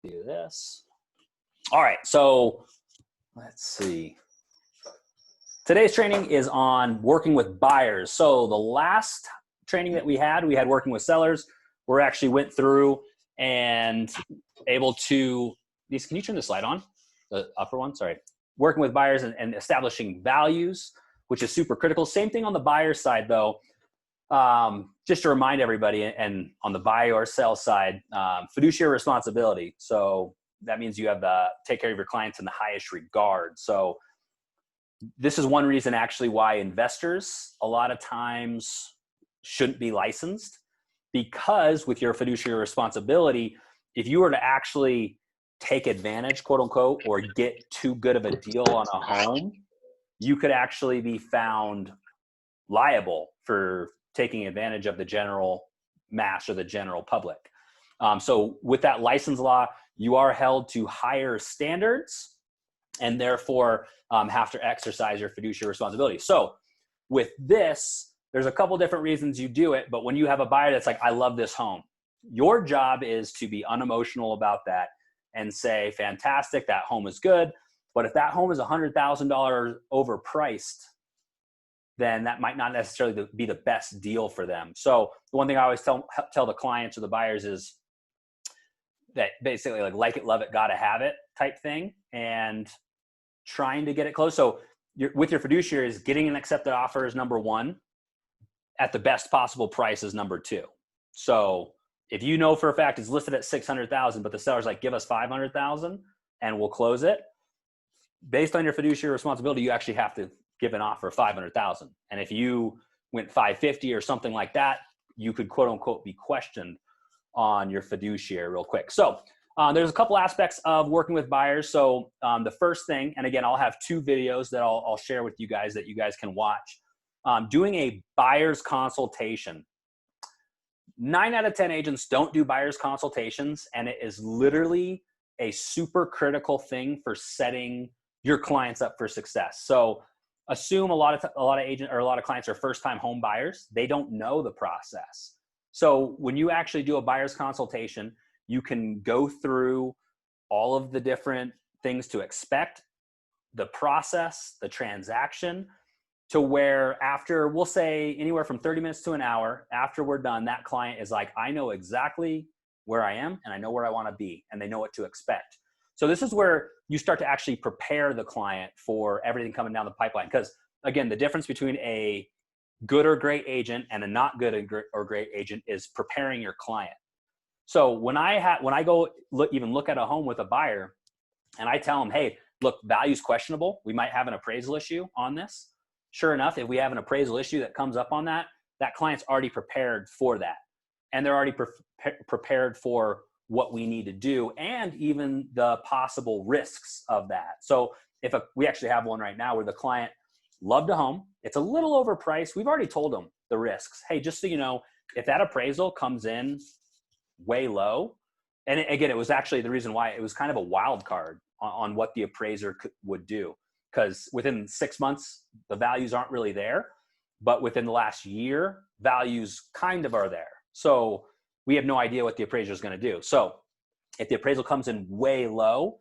Do this. All right, so let's see. Today's training is on working with buyers. So the last training that we had working with sellers. We actually went through and able to, can you turn the slide on? The upper one, sorry. Working with buyers and establishing values, which is super critical. Same thing on the buyer side though. Just to remind everybody, and on the buy or sell side, fiduciary responsibility. So that means you have to take care of your clients in the highest regard. So this is one reason actually why investors a lot of times shouldn't be licensed, because with your fiduciary responsibility, if you were to actually take advantage, quote unquote, or get too good of a deal on a home, you could actually be found liable for taking advantage of the general mass or the general public. So with that license law, you are held to higher standards and therefore have to exercise your fiduciary responsibility. So with this, there's a couple different reasons you do it, but when you have a buyer that's like, I love this home, your job is to be unemotional about that and say, fantastic, that home is good. But if that home is $100,000 overpriced, then that might not necessarily be the best deal for them. So the one thing I always tell the clients or the buyers is that basically like it, love it, gotta have it type thing, and trying to get it close. So with your fiduciaries, getting an accepted offer is number one. At the best possible price is number two. So if you know for a fact it's listed at 600,000, but the seller's like, give us 500,000 and we'll close it. Based on your fiduciary responsibility, you actually have to give an offer of 500,000. And if you went 550 or something like that, you could quote unquote be questioned on your fiduciary real quick. So there's a couple aspects of working with buyers. So the first thing, and again, I'll have two videos that I'll share with you guys that you guys can watch. Doing a buyer's consultation. 9 out of 10 agents don't do buyer's consultations, and it is literally a super critical thing for setting your clients up for success. So assume a lot of agents or a lot of clients are first-time home buyers. They don't know the process. So when you actually do a buyer's consultation, you can go through all of the different things to expect, the process, the transaction, to where after, we'll say anywhere from 30 minutes to an hour, after we're done, that client is like, I know exactly where I am and I know where I want to be, and they know what to expect. So this is where you start to actually prepare the client for everything coming down the pipeline. Because again, the difference between a good or great agent and a not good or great agent is preparing your client. So when I go look at a home with a buyer and I tell them, hey, look, value's questionable. We might have an appraisal issue on this. Sure enough, if we have an appraisal issue that comes up on that client's already prepared for that. And they're already prepared for what we need to do and even the possible risks of that. So we actually have one right now where the client loved a home. It's a little overpriced. We've already told them the risks. Hey, just so you know, if that appraisal comes in way low, and again, it was actually the reason why it was kind of a wild card on what the appraiser would do. Because within 6 months, the values aren't really there. But within the last year, values kind of are there. So we have no idea what the appraiser is going to do. So if the appraisal comes in way low,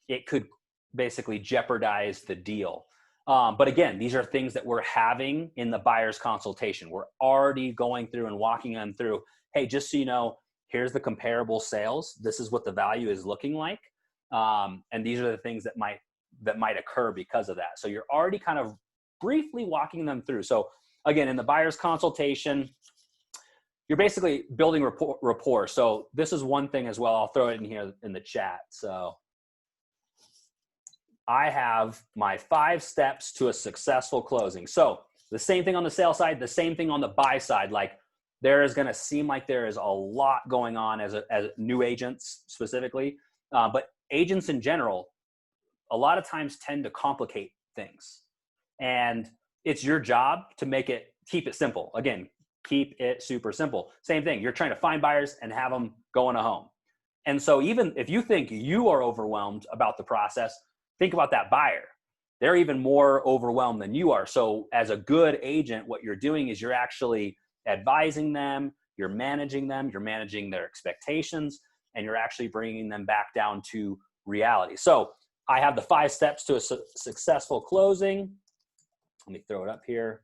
it could basically jeopardize the deal. But again, these are things that we're having in the buyer's consultation. We're already going through and walking them through, hey, just so you know, here's the comparable sales. This is what the value is looking like. And these are the things that might occur because of that. So you're already kind of briefly walking them through. So again, in the buyer's consultation, you're basically building rapport. So this is one thing as well. I'll throw it in here in the chat. So I have my 5 steps to a successful closing. So the same thing on the sales side, the same thing on the buy side. Like there is going to seem like there is a lot going on as new agents specifically, but agents in general, a lot of times tend to complicate things, and it's your job to keep it simple. Again, keep it super simple. Same thing. You're trying to find buyers and have them go in a home. And so even if you think you are overwhelmed about the process, think about that buyer. They're even more overwhelmed than you are. So as a good agent, what you're doing is you're actually advising them, you're managing their expectations, and you're actually bringing them back down to reality. So I have the 5 steps to a successful closing. Let me throw it up here.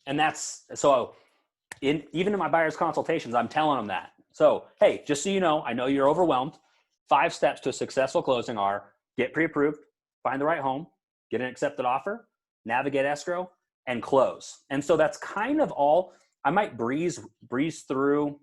And that's, so even in my buyer's consultations, I'm telling them that. So, hey, just so you know, I know you're overwhelmed. 5 steps to a successful closing are: get pre-approved, find the right home, get an accepted offer, navigate escrow, and close. And so that's kind of all. I might breeze through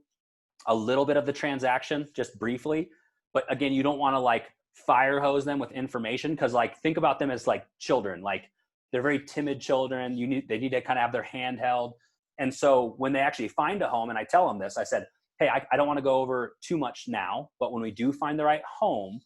a little bit of the transaction just briefly, but again, you don't want to like fire hose them with information, because like think about them as like children. Like they're very timid children. They need to kind of have their hand held. And so when they actually find a home, and I tell them this, I said, hey, I don't want to go over too much now, but when we do find the right home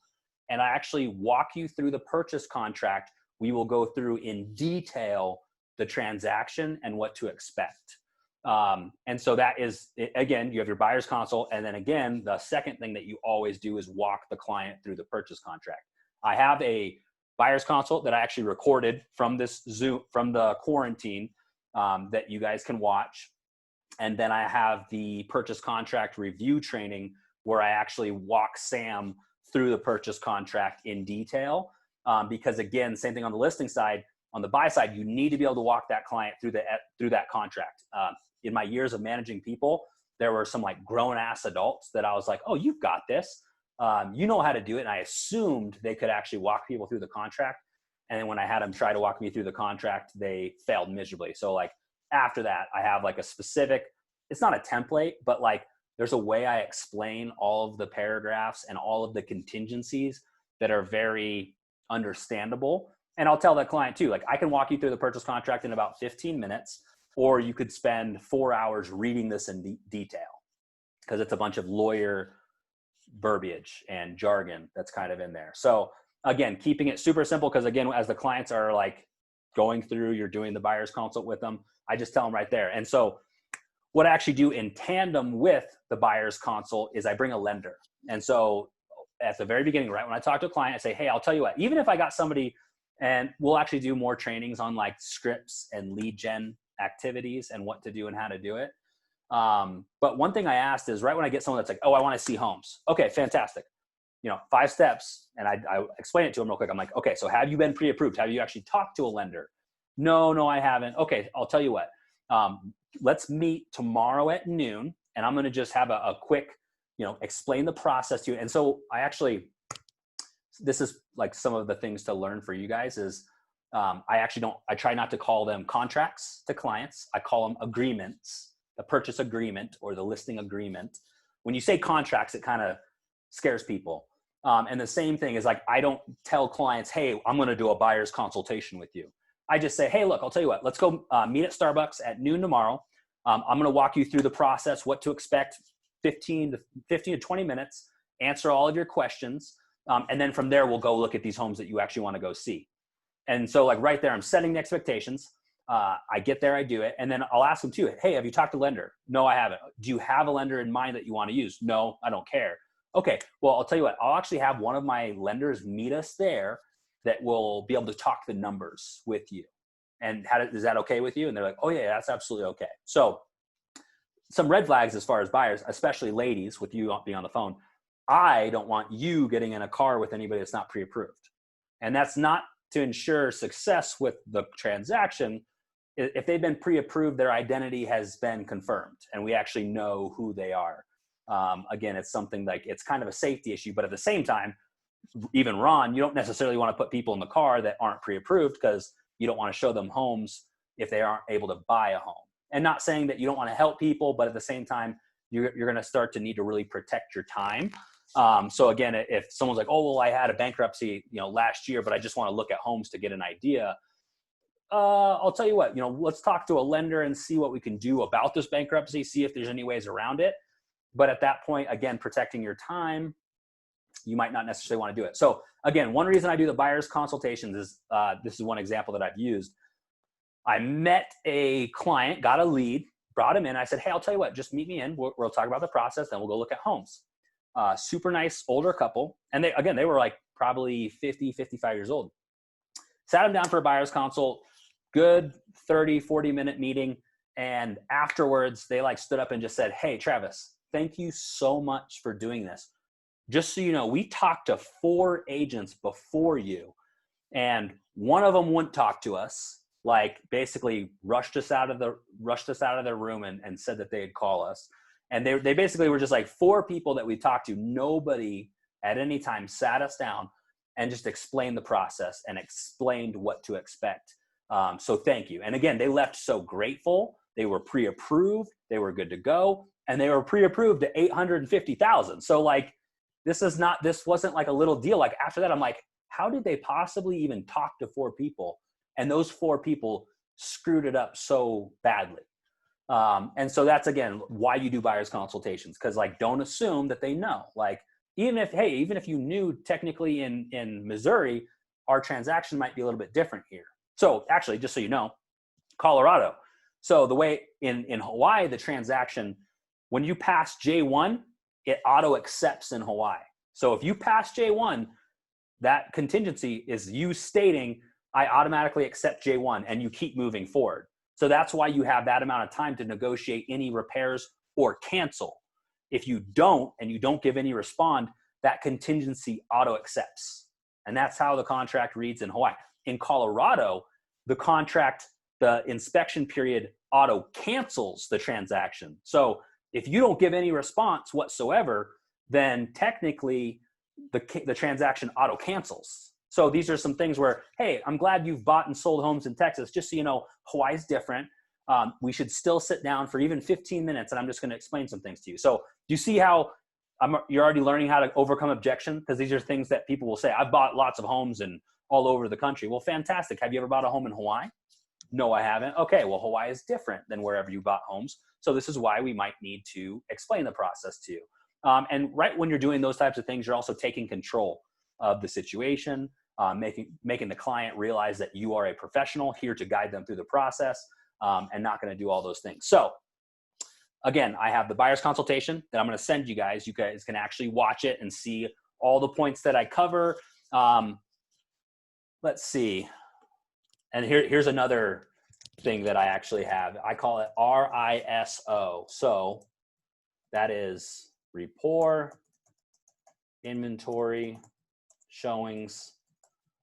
and I actually walk you through the purchase contract, we will go through in detail the transaction and what to expect. And so that is, again, you have your buyer's consult. And then again, the second thing that you always do is walk the client through the purchase contract. I have a buyer's consult that I actually recorded from this Zoom, from the quarantine, that you guys can watch. And then I have the purchase contract review training where I actually walk Sam through the purchase contract in detail. Because again, same thing on the listing side. On the buy side, you need to be able to walk that client through that contract. In my years of managing people, there were some like grown ass adults that I was like, oh, you've got this. You know how to do it. And I assumed they could actually walk people through the contract. And then when I had them try to walk me through the contract, they failed miserably. So like after that, I have like a specific, it's not a template, but like there's a way I explain all of the paragraphs and all of the contingencies that are very understandable. And I'll tell that client too, like I can walk you through the purchase contract in about 15 minutes, or you could spend 4 hours reading this in detail, because it's a bunch of lawyer verbiage and jargon that's kind of in there. So again, keeping it super simple, because again, as the clients are like going through, you're doing the buyer's consult with them, I just tell them right there. And so what I actually do in tandem with the buyer's consult is I bring a lender. And so at the very beginning, right when I talk to a client, I say, hey, I'll tell you what, even if I got somebody, and we'll actually do more trainings on like scripts and lead gen activities and what to do and how to do it. But one thing I asked is, right when I get someone that's like, oh, I want to see homes. Okay, fantastic. 5 steps. And I explain it to them real quick. I'm like, okay, so have you been pre-approved? Have you actually talked to a lender? No, I haven't. Okay, I'll tell you what. Let's meet tomorrow at noon, and I'm going to just have a quick, explain the process to you. And so this is like some of the things to learn for you guys is, I try not to call them contracts to clients. I call them agreements, the purchase agreement or the listing agreement. When you say contracts, it kind of scares people. And the same thing is like, I don't tell clients, hey, I'm going to do a buyer's consultation with you. I just say, hey, look, I'll tell you what, let's go meet at Starbucks at noon tomorrow. I'm going to walk you through the process, what to expect, 15 to 20 minutes, answer all of your questions. And then from there, we'll go look at these homes that you actually want to go see. And so like right there, I'm setting the expectations. I get there, I do it. And then I'll ask them too, hey, have you talked to a lender? No, I haven't. Do you have a lender in mind that you want to use? No, I don't care. Okay, well, I'll tell you what, I'll actually have one of my lenders meet us there that will be able to talk the numbers with you. And is that okay with you? And they're like, oh yeah, that's absolutely okay. So some red flags as far as buyers, especially ladies with you being on the phone. I don't want you getting in a car with anybody that's not pre-approved. And that's not to ensure success with the transaction. If they've been pre-approved, their identity has been confirmed and we actually know who they are. Again, it's something like, it's kind of a safety issue, but at the same time, even Ron, you don't necessarily want to put people in the car that aren't pre-approved, because you don't want to show them homes if they aren't able to buy a home. And not saying that you don't want to help people, but at the same time, you're going to start to need to really protect your time. So again, if someone's like, oh, well, I had a bankruptcy, last year, but I just want to look at homes to get an idea. I'll tell you what, let's talk to a lender and see what we can do about this bankruptcy, see if there's any ways around it. But at that point, again, protecting your time, you might not necessarily want to do it. So again, one reason I do the buyer's consultations is, this is one example that I've used. I met a client, got a lead, brought him in. I said, hey, I'll tell you what, just meet me in. We'll talk about the process. Then we'll go look at homes. Super nice older couple. And they were like probably 50, 55 years old. Sat them down for a buyer's consult, good 30, 40-minute meeting. And afterwards, they like stood up and just said, hey, Travis, thank you so much for doing this. Just so you know, we talked to 4 agents before you, and one of them wouldn't talk to us, like basically rushed us out of their room and said that they'd call us. And they basically were just like 4 people that we talked to. Nobody at any time sat us down and just explained the process and explained what to expect. So thank you. And again, they left so grateful. They were pre-approved. They were good to go. And they were pre-approved to $850,000. So like, this wasn't like a little deal. Like after that, I'm like, how did they possibly even talk to 4 people? And those 4 people screwed it up so badly. And so that's, again, why you do buyer's consultations. Cause like, don't assume that they know. Like, even if you knew technically in Missouri, our transaction might be a little bit different here. So actually, just so you know, Colorado. So the way in Hawaii, the transaction, when you pass J1, it auto accepts in Hawaii. So if you pass J1, that contingency is you stating, I automatically accept J1, and you keep moving forward. So that's why you have that amount of time to negotiate any repairs or cancel. If you don't, and you don't give any respond, that contingency auto accepts. And that's how the contract reads in Hawaii. In Colorado, the inspection period auto cancels the transaction. So if you don't give any response whatsoever, then technically the transaction auto cancels. So these are some things where, hey, I'm glad you've bought and sold homes in Texas. Just so you know, Hawaii's different. We should still sit down for even 15 minutes, and I'm just going to explain some things to you. So do you see how you're already learning how to overcome objection? Because these are things that people will say. I've bought lots of homes and all over the country. Well, fantastic. Have you ever bought a home in Hawaii? No, I haven't. Okay, well, Hawaii is different than wherever you bought homes. So this is why we might need to explain the process to you. And right when you're doing those types of things, you're also taking control of the situation, making the client realize that you are a professional here to guide them through the process, and not going to do all those things. So again, I have the buyer's consultation that I'm going to send you guys. You guys can actually watch it and see all the points that I cover. Let's see. And here's another thing that I actually have. I call it RISO. So that is rapport, inventory, showings,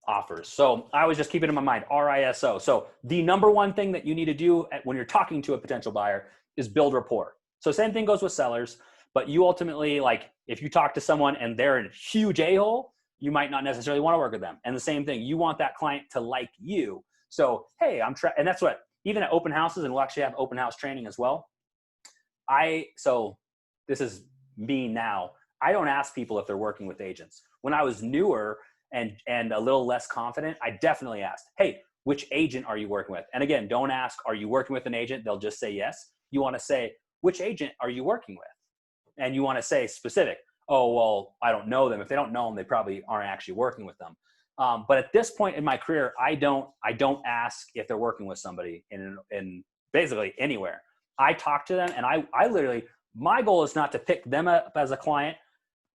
offers. So I always just keep it in my mind, RISO. So the number one thing that you need to do when you're talking to a potential buyer is build rapport. So same thing goes with sellers, but you ultimately, like, if you talk to someone and they're a huge a-hole, you might not necessarily want to work with them. And the same thing, you want that client to like you. So, hey, and that's what, even at open houses, and we'll actually have open house training as well. So this is me now. I don't ask people if they're working with agents. When I was newer and a little less confident, I definitely asked, hey, which agent are you working with? And again, don't ask, are you working with an agent? They'll just say yes. You want to say, which agent are you working with? And you want to say specific. Oh, well, I don't know them. If they don't know them, they probably aren't actually working with them. But at this point in my career, I don't ask if they're working with somebody in basically anywhere. I talk to them, and I literally, my goal is not to pick them up as a client.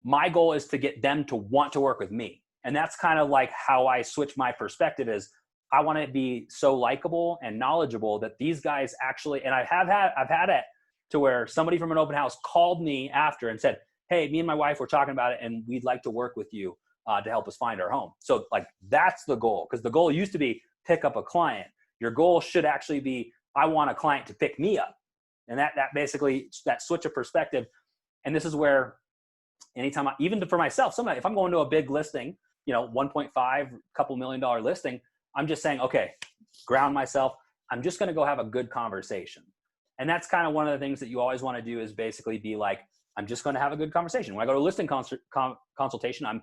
My goal is to get them to want to work with me. And that's kind of like how I switch my perspective is I want to be so likable and knowledgeable that these guys actually, and I've had it to where somebody from an open house called me after and said, hey, me and my wife were talking about it, and we'd like to work with you to help us find our home. So like, that's the goal. Because the goal used to be pick up a client. Your goal should actually be, I want a client to pick me up. And that basically, that switch of perspective. And this is where anytime, even for myself, sometimes if I'm going to a big listing, 1.5, couple $1 million listing, I'm just saying, okay, ground myself. I'm just going to go have a good conversation. And that's kind of one of the things that you always want to do is basically be like, I'm just going to have a good conversation. When I go to a listing consultation, I'm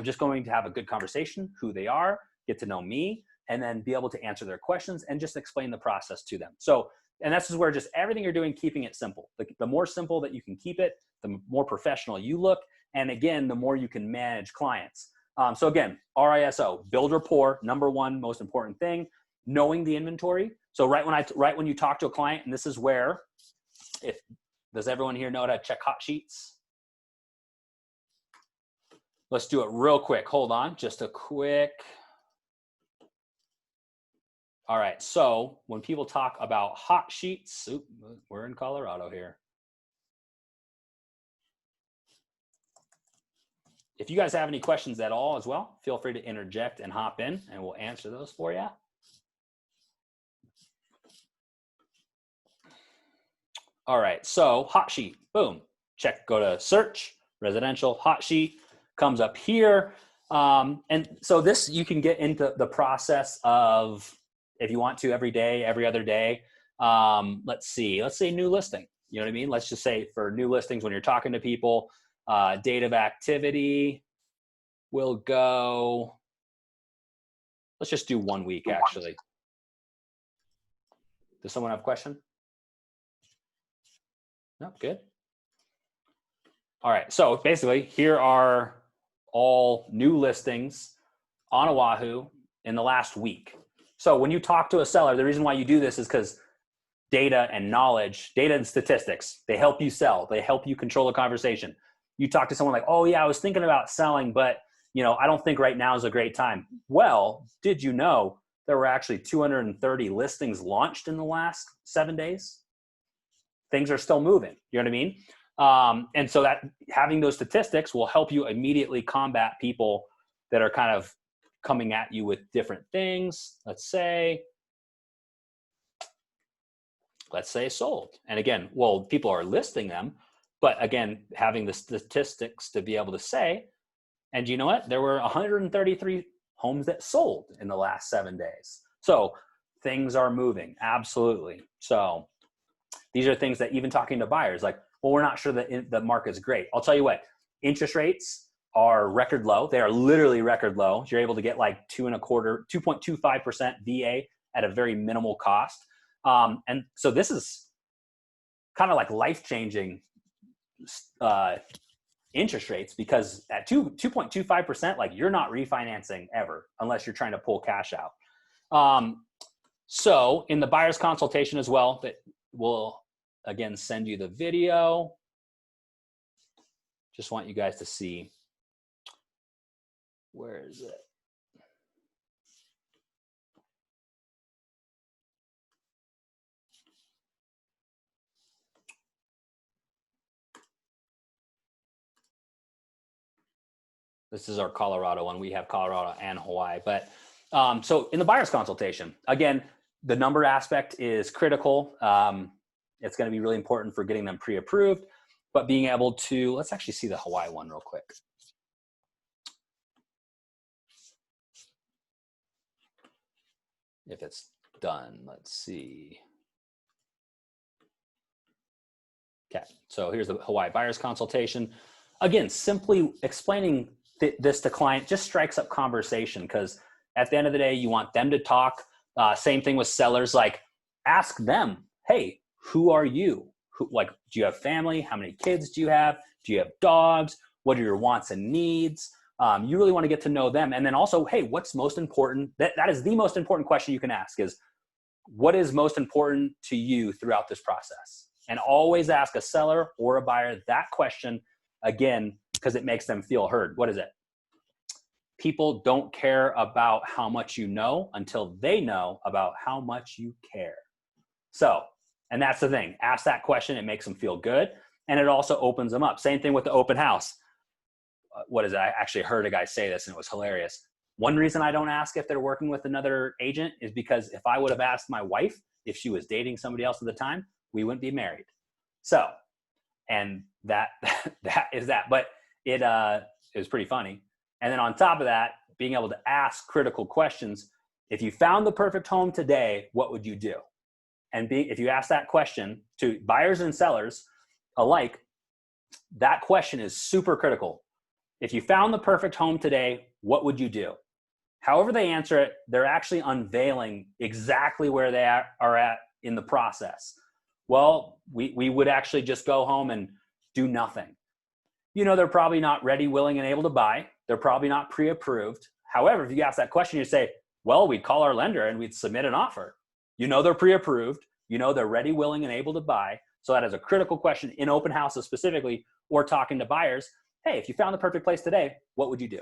just going to have a good conversation, who they are, get to know me, and then be able to answer their questions and just explain the process to them. So, and this is where just everything you're doing, keeping it simple. The more simple that you can keep it, the more professional you look. And again, the more you can manage clients. So again, RISO, build rapport, number one most important thing. Knowing the inventory. So right when you talk to a client, and this is where, does everyone here know how to check hot sheets? Let's do it real quick. Hold on, just a quick. All right, so when people talk about hot sheets, we're in Colorado here. If you guys have any questions at all as well, feel free to interject and hop in and we'll answer those for you. All right, so hot sheet, boom, check, go to search, residential, hot sheet, comes up here. And so this, you can get into the process of, if you want to, every day, every other day. Let's say new listing, you know what I mean? Let's just say for new listings, when you're talking to people, date of activity will go, let's just do 1 week actually. Does someone have a question? No, good. All right, so basically here are all new listings on Oahu in the last week. So when you talk to a seller, the reason why you do this is because data and knowledge, data and statistics, they help you sell. They help you control the conversation. You talk to someone like, oh yeah, I was thinking about selling, but I don't think right now is a great time. Well, did you know there were actually 230 listings launched in the last 7 days? Things are still moving, you know what I mean? And so that having those statistics will help you immediately combat people that are kind of coming at you with different things. Let's say sold. And again, well, people are listing them, but again, having the statistics to be able to say, and you know what? There were 133 homes that sold in the last 7 days. So things are moving, absolutely. So these are things that even talking to buyers, like, well, we're not sure that the market's great. I'll tell you what, interest rates are record low. They are literally record low. You're able to get like 2.25% VA at a very minimal cost. And so this is kind of like life-changing interest rates, because at 2.25%, like you're not refinancing ever unless you're trying to pull cash out. So in the buyer's consultation as well, that will again send you the video. Just want you guys to see, where is it? This is our Colorado one. We have Colorado and Hawaii. But so in the buyer's consultation, again, the number aspect is critical. It's going to be really important for getting them pre-approved, but being able to, let's actually see the Hawaii one real quick. If it's done, let's see. Okay, so here's the Hawaii buyer's consultation. Again, simply explaining this to client just strikes up conversation, because at the end of the day, you want them to talk. Same thing with sellers, like ask them, hey, who are you? Do you have family? How many kids do you have? Do you have dogs? What are your wants and needs? You really want to get to know them. And then also, hey, what's most important? That is the most important question you can ask, is what is most important to you throughout this process? And always ask a seller or a buyer that question, again, because it makes them feel heard. What is it? People don't care about how much you know until they know about how much you care. So, and that's the thing. Ask that question. It makes them feel good. And it also opens them up. Same thing with the open house. What is it? I actually heard a guy say this and it was hilarious. One reason I don't ask if they're working with another agent is because if I would have asked my wife if she was dating somebody else at the time, we wouldn't be married. So, and that is that. But it was pretty funny. And then on top of that, being able to ask critical questions. If you found the perfect home today, what would you do? And if you ask that question to buyers and sellers alike, that question is super critical. If you found the perfect home today, what would you do? However they answer it, they're actually unveiling exactly where they are at in the process. Well, we would actually just go home and do nothing. They're probably not ready, willing, and able to buy. They're probably not pre-approved. However, if you ask that question, you say, well, we'd call our lender and we'd submit an offer. You know they're pre-approved. You know they're ready, willing, and able to buy. So that is a critical question in open houses specifically, or talking to buyers. Hey, if you found the perfect place today, what would you do?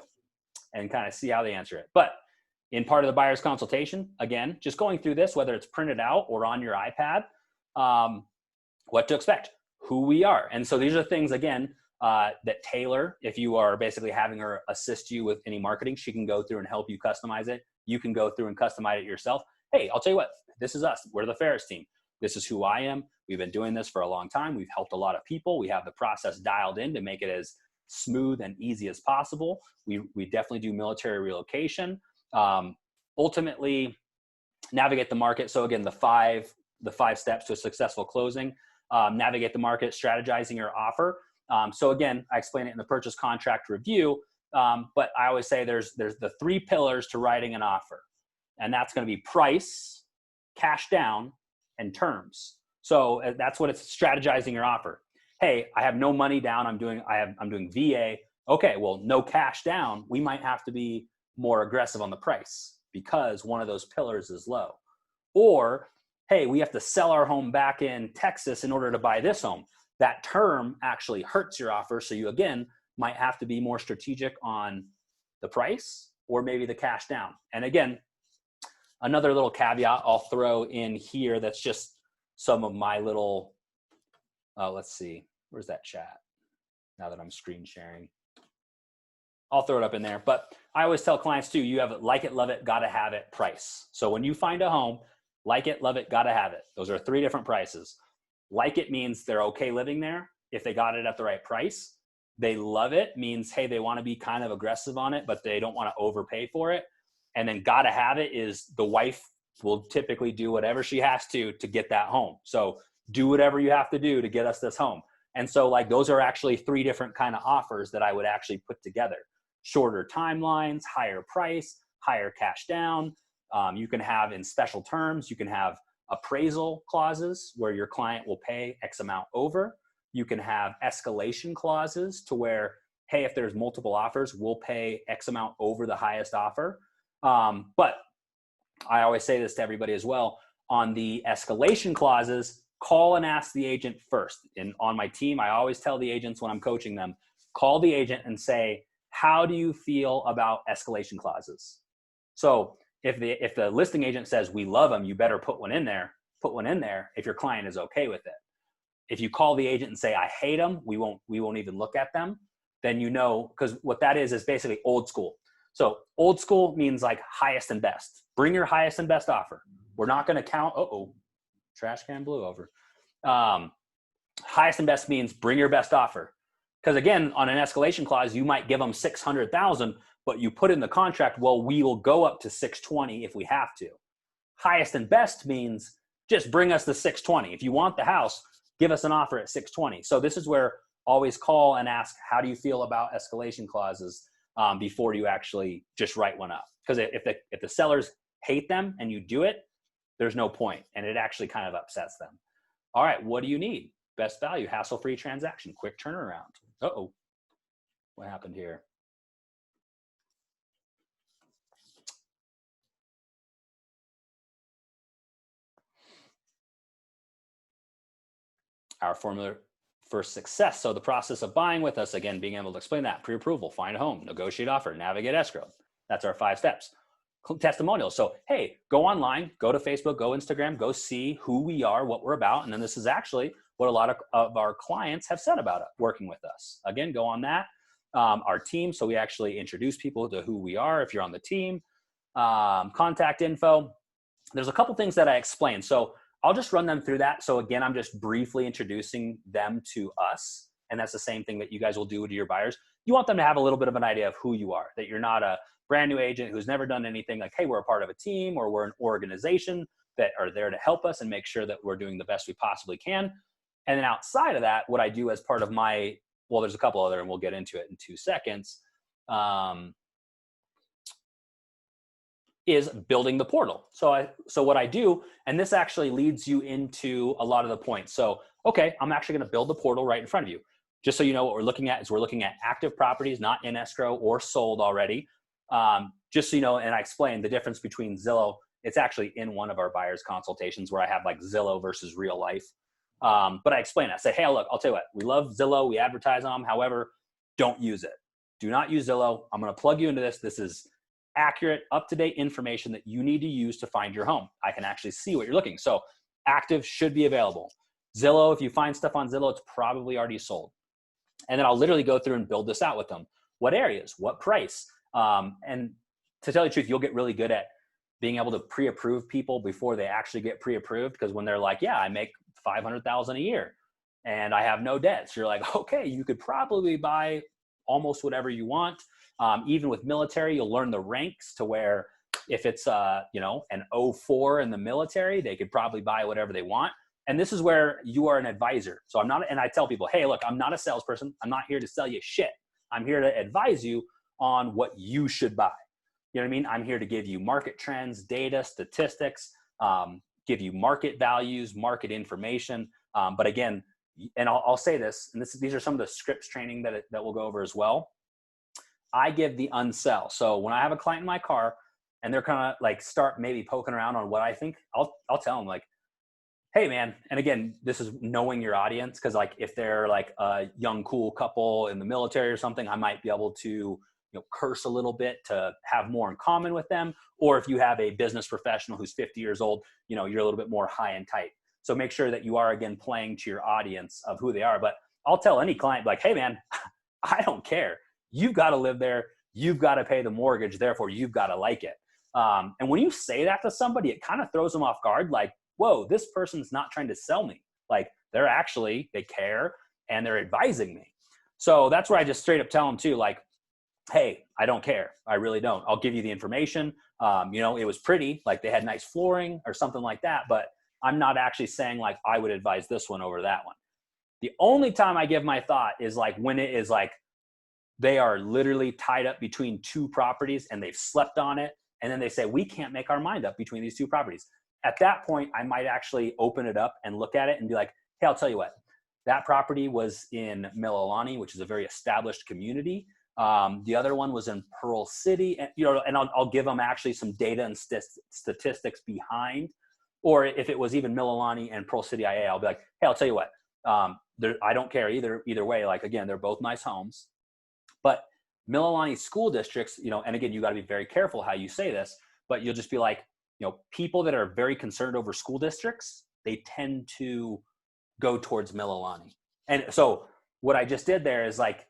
And kind of see how they answer it. But in part of the buyer's consultation, again, just going through this, whether it's printed out or on your iPad, what to expect, who we are. And so these are things, again, that Taylor, if you are basically having her assist you with any marketing, she can go through and help you customize it. You can go through and customize it yourself. Hey, I'll tell you what, this is us. We're the Ferris team. This is who I am. We've been doing this for a long time. We've helped a lot of people. We have the process dialed in to make it as smooth and easy as possible. We definitely do military relocation. Ultimately, navigate the market. So again, the five steps to a successful closing. Navigate the market, strategizing your offer. So again, I explain it in the purchase contract review, but I always say there's the 3 pillars to writing an offer, and that's going to be price, cash down, and terms. So that's what it's strategizing your offer. Hey, I have no money down. I'm doing VA. Okay, well, no cash down. We might have to be more aggressive on the price because one of those pillars is low. Or, hey, we have to sell our home back in Texas in order to buy this home. That term actually hurts your offer. So you, again, might have to be more strategic on the price or maybe the cash down. And again, another little caveat I'll throw in here that's just some of my little, let's see, where's that chat? Now that I'm screen sharing. I'll throw it up in there. But I always tell clients too, you have like it, love it, gotta have it price. So when you find a home, like it, love it, gotta have it. Those are 3 different prices. Like it means they're okay living there if they got it at the right price. They love it means, hey, they want to be kind of aggressive on it, but they don't want to overpay for it. And then gotta have it is the wife will typically do whatever she has to get that home. So do whatever you have to do to get us this home. And so like those are actually 3 different kind of offers that I would actually put together. Shorter timelines, higher price, higher cash down. You can have in special terms, you can have appraisal clauses where your client will pay X amount over. You can have escalation clauses to where, hey, if there's multiple offers, we'll pay X amount over the highest offer. But I always say this to everybody as well. On the escalation clauses, call and ask the agent first. And on my team, I always tell the agents when I'm coaching them, call the agent and say, how do you feel about escalation clauses? So if the listing agent says, we love them, you better put one in there if your client is okay with it. If you call the agent and say, I hate them, we won't even look at them, then you know, because what that is basically old school. So old school means like highest and best. Bring your highest and best offer. We're not going to count, trash can blew over. Highest and best means bring your best offer. Because again, on an escalation clause, you might give them $600,000, but you put in the contract, well, we will go up to $620 if we have to. Highest and best means just bring us the $620. If you want the house, give us an offer at $620. So this is where always call and ask, how do you feel about escalation clauses before you actually just write one up? Because if the sellers hate them and you do it, there's no point, and it actually kind of upsets them. All right, what do you need? Best value, hassle-free transaction, quick turnaround. What happened here? Our formula for success. So the process of buying with us, again, being able to explain that: pre-approval, find a home, negotiate offer, navigate escrow. That's our 5 steps. Testimonials. So, hey, go online, go to Facebook, go Instagram, go see who we are, what we're about. And then this is actually what a lot of our clients have said about it, working with us. Again, go on that. Our team. So we actually introduce people to who we are if you're on the team. Contact info. There's a couple things that I explained. So I'll just run them through that. So again, I'm just briefly introducing them to us. And that's the same thing that you guys will do to your buyers. You want them to have a little bit of an idea of who you are, that you're not a brand new agent who's never done anything, like, hey, we're a part of a team or we're an organization that are there to help us and make sure that we're doing the best we possibly can. And then outside of that, what I do as part of my, well, there's a couple other, and we'll get into it in 2 seconds, is building the portal. So what I do, and this actually leads you into a lot of the points. So, okay, I'm actually going to build the portal right in front of you. Just so you know, what we're looking at is we're looking at active properties, not in escrow or sold already. Just so you know, and I explained the difference between Zillow It's actually in one of our buyers consultations where I have like Zillow versus real life. But I explain it. I say, hey, look, I'll tell you what, we love Zillow. We advertise on them. However, don't use it. Do not use Zillow. I'm going to plug you into this. This is accurate, up-to-date information that you need to use to find your home. I can actually see what you're looking. So active should be available. Zillow, if you find stuff on Zillow, it's probably already sold. And then I'll literally go through and build this out with them. What areas, what price? And to tell you the truth, you'll get really good at being able to pre-approve people before they actually get pre-approved. Because when they're like, yeah, I make $500,000 a year and I have no debts, you're like, okay, you could probably buy almost whatever you want. Even with military, you'll learn the ranks to where if it's an 04 in the military, they could probably buy whatever they want. And this is where you are an advisor. So I'm not, and I tell people, hey, look, I'm not a salesperson. I'm not here to sell you shit. I'm here to advise you on what you should buy. You know what I mean? I'm here to give you market trends, data, statistics, give you market values, market information. But again, and I'll say this, and these are some of the scripts training that we'll go over as well. I give the unsell. So when I have a client in my car and they're kind of like start maybe poking around on what I think, I'll tell them like, hey man, and again, this is knowing your audience. Cause like if they're like a young, cool couple in the military or something, I might be able to, curse a little bit to have more in common with them. Or if you have a business professional who's 50 years old, you're a little bit more high and tight. So make sure that you are, again, playing to your audience of who they are. But I'll tell any client like, hey man, I don't care. You've got to live there. You've got to pay the mortgage. Therefore you've got to like it. And when you say that to somebody, it kind of throws them off guard. Like, whoa, this person's not trying to sell me. Like they care and they're advising me. So that's where I just straight up tell them too, like, hey, I don't care. I really don't. I'll give you the information. It was pretty, like they had nice flooring or something like that, but I'm not actually saying like I would advise this one over that one. The only time I give my thought is like when it is like they are literally tied up between two properties and they've slept on it. And then they say, we can't make our mind up between these two properties. At that point, I might actually open it up and look at it and be like, hey, I'll tell you what, that property was in Mililani, which is a very established community. The other one was in Pearl City, and I'll give them actually some data and statistics behind. Or if it was even Mililani and Pearl City IA, I'll be like, hey, I'll tell you what, I don't care either way. Like, again, they're both nice homes, but Mililani school districts, and again, you got to be very careful how you say this, but you'll just be like, people that are very concerned over school districts, they tend to go towards Mililani. And so what I just did there is like,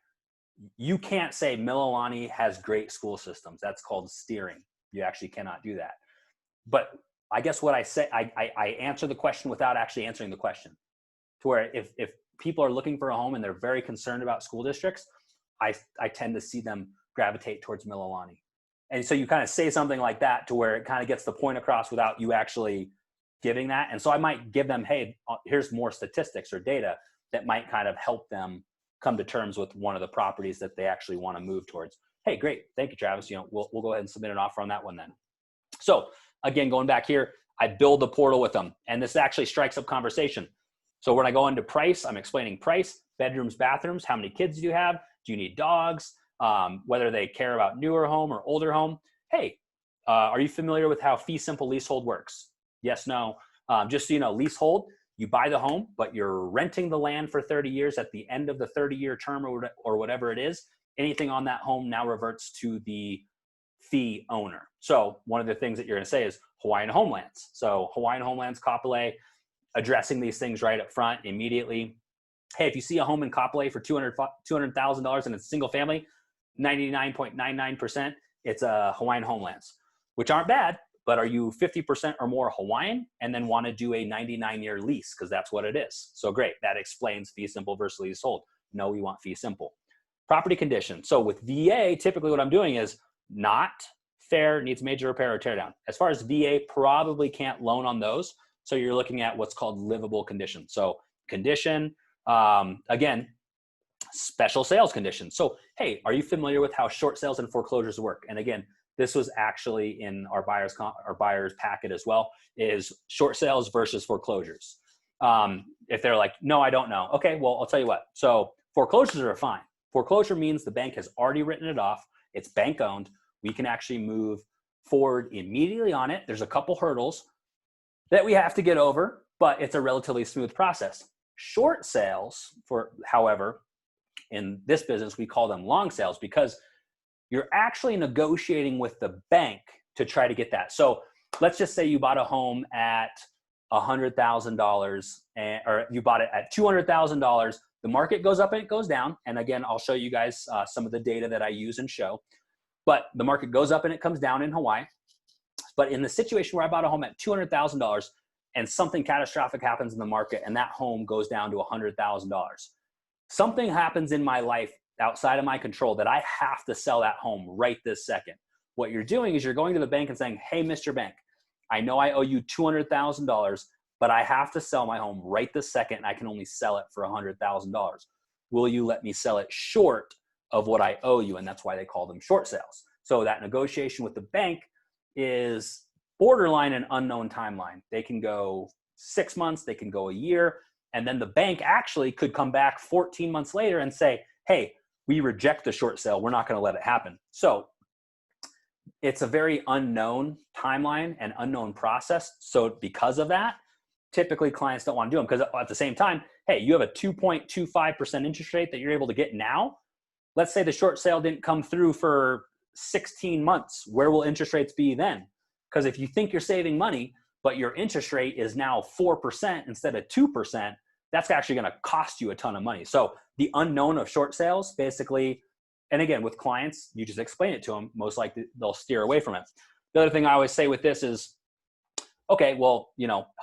you can't say Mililani has great school systems. That's called steering. You actually cannot do that. But I guess what I say, I answer the question without actually answering the question. To where if people are looking for a home and they're very concerned about school districts, I tend to see them gravitate towards Mililani. And so you kind of say something like that to where it kind of gets the point across without you actually giving that. And so I might give them, hey, here's more statistics or data that might kind of help them come to terms with one of the properties that they actually want to move towards. Hey, great. Thank you, Travis. We'll go ahead and submit an offer on that one then. So again, going back here, I build the portal with them, and this actually strikes up conversation. So when I go into price, I'm explaining price, bedrooms, bathrooms, how many kids do you have? Do you need dogs? Whether they care about newer home or older home. Hey, are you familiar with how fee simple leasehold works? Yes, no. Just so you know, leasehold, you buy the home, but you're renting the land for 30 years. At the end of the 30-year term or whatever it is, anything on that home now reverts to the fee owner. So one of the things that you're going to say is Hawaiian Homelands. So Hawaiian Homelands, Kapolei, addressing these things right up front immediately. Hey, if you see a home in Kapolei for $200,000 and it's single family, 99.99%, it's a Hawaiian Homelands, which aren't bad, but are you 50% or more Hawaiian and then want to do a 99-year lease? Because that's what it is. So great. That explains fee simple versus leasehold. No, we want fee simple. Property condition. So with VA, typically what I'm doing is not fair, needs major repair or tear down. As far as VA, probably can't loan on those. So you're looking at what's called livable condition. So condition, again, special sales conditions. So, hey, are you familiar with how short sales and foreclosures work? And again, this was actually in our buyer's packet as well, is short sales versus foreclosures. If they're like, no, I don't know. Okay, well, I'll tell you what. So foreclosures are fine. Foreclosure means the bank has already written it off. It's bank owned. We can actually move forward immediately on it. There's a couple hurdles that we have to get over, but it's a relatively smooth process. Short sales, however, in this business, we call them long sales because you're actually negotiating with the bank to try to get that. So let's just say you bought a home at $100,000 or you bought it at $200,000. The market goes up and it goes down. And again, I'll show you guys some of the data that I use and show. But the market goes up and it comes down in Hawaii. But in the situation where I bought a home at $200,000 and something catastrophic happens in the market and that home goes down to $100,000, something happens in my life outside of my control that I have to sell that home right this second. What you're doing is you're going to the bank and saying, hey, Mr. Bank, I know I owe you $200,000, but I have to sell my home right this second and I can only sell it for $100,000. Will you let me sell it short of what I owe you? And that's why they call them short sales. So that negotiation with the bank is borderline an unknown timeline. They can go 6 months, they can go a year, and then the bank actually could come back 14 months later and say, hey, we reject the short sale. We're not going to let it happen. So it's a very unknown timeline and unknown process. So because of that, typically clients don't want to do them because at the same time, hey, you have a 2.25% interest rate that you're able to get now. Let's say the short sale didn't come through for 16 months. Where will interest rates be then? Because if you think you're saving money, but your interest rate is now 4% instead of 2%, that's actually going to cost you a ton of money. So the unknown of short sales basically, and again, with clients, you just explain it to them. Most likely they'll steer away from it. The other thing I always say with this is, okay, well,